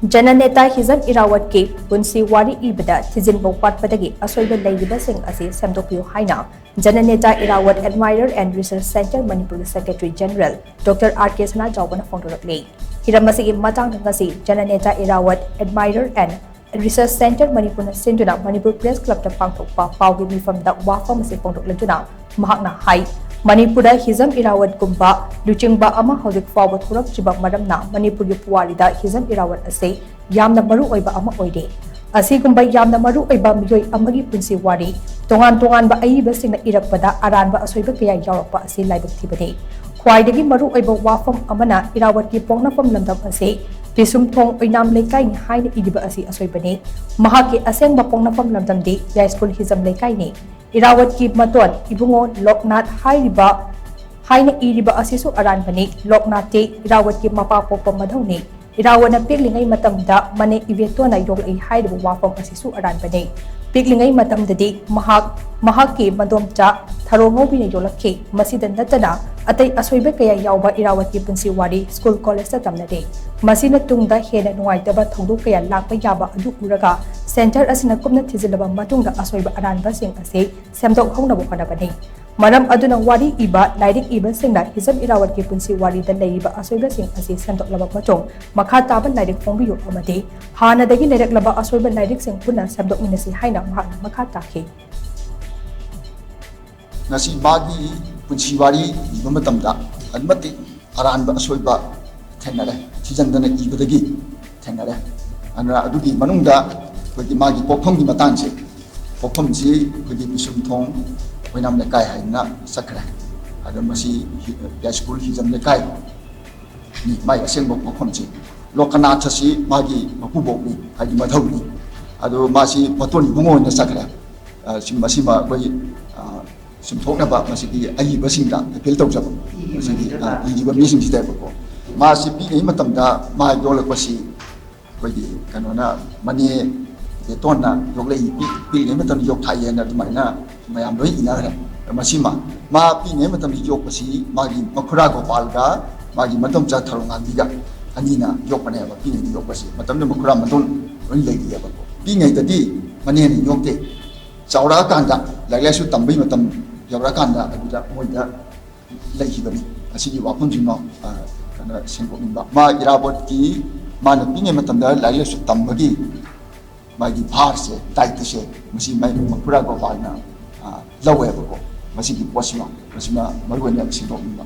Jana Neta Hijam Irawat ke Punsi Wari Ibada Thijinba Watpadagi Ashoiba Leiriba Shing Asi Shemdokpiyu haina Jana Neta Irawat Admirer and Research Center Manipur Secretary General Dr. R.K. Sanajaoba phongdorakli. Hiram asigi matang ngasi Jana Neta Irawat Admirer and Research Center Manipur Sinduna Manipur Press Club ta pangthokpa pawgi mifam da wafam ase phongdokladuna mahakna hai Manipura Hijam Irawat gumba luchingba ama hauzik fawba thurakchiba maramna Manipuri puwarida Hijam Irawat ase yamna maru oiba ama oide asigumba yamna maru oiba miyoi amagi punsi wari tongan ba aiba singna irakpada aranba asoiba kaya yawrakpa ase laibak thibade khwaidagi maru oiba wafam amana Irawat ki pongnafam lamdam ase pisum thong oinam lekai ni haina idiba ase asoibane mahaki asengba pongnafam lamdam de high school Hijam lekai ni Irawat ki maton ibungo Loknath haina iriba asisu aran bani Loknath te Irawat ki mapapokpa madhauni Irawat na piglingai matamda mane ivetona yoglai haidu wafam asisu aran bani piglingai matamda de mahak ki madomcha tharongobi na yolakhe masida natana atai asoiba kaya yawba Irawat ki Punsi Wari School College ta tamnade masina tungda hena nuaitaba thongdok kaya lakpa yaba adu uraga Center asina kumna thizilaba matungda asoiba aranba sing ase semdok hongnabo honabani maram aduna wari iba lairik iba singna Hijam Irawat ki Punsi Wari da Leiriba Ashoiba sing ase semdoklaba matung makha taba lairik phongbiyu amade hanadagi leiraklaba asoiba lairik sing puna semdokminasi haina makha takhe nasi bagi Punsi Wari iba matamda admati aranba asoiba thenare thijandana ibadagi thenare anra adugi manungda kogi magi pokpham gi matang se pokpham ji kogi bisum thong oinam le kai haina sakra adam masi high school Hijam le kai ni mai aseng pokpham ji lokana thasi magi mapubo ni haji madhau ni ado masi patoni bungo na sakra sim masi ma koi sim thokna ba masi gi ai basingda appeal tau jab masi gi ji ba mising ji ta ko masi pi ni matamda ma yolak basi koi kanona mani tona yoglai pi ne matam yok thai na dumaina mayam loi ina ra masima ma pi ne matam yok pasi magi makhura go palga magi matam cha tharunga diga anina yok pane ba pi ne yok pasi matam ne makhura maton loi lei dia ba pi ngai tadi mane ni yok te chaura kanda lagle su tambi matam yaura kanda aduda moida lei hi bani asigi wapun jino kana singko ba ma Irawat ki mana pi ne matam da lagle su tambagi magi bhar se tight se masi mai makura go balna lawe ko masi ki posima masima marwanya singok ba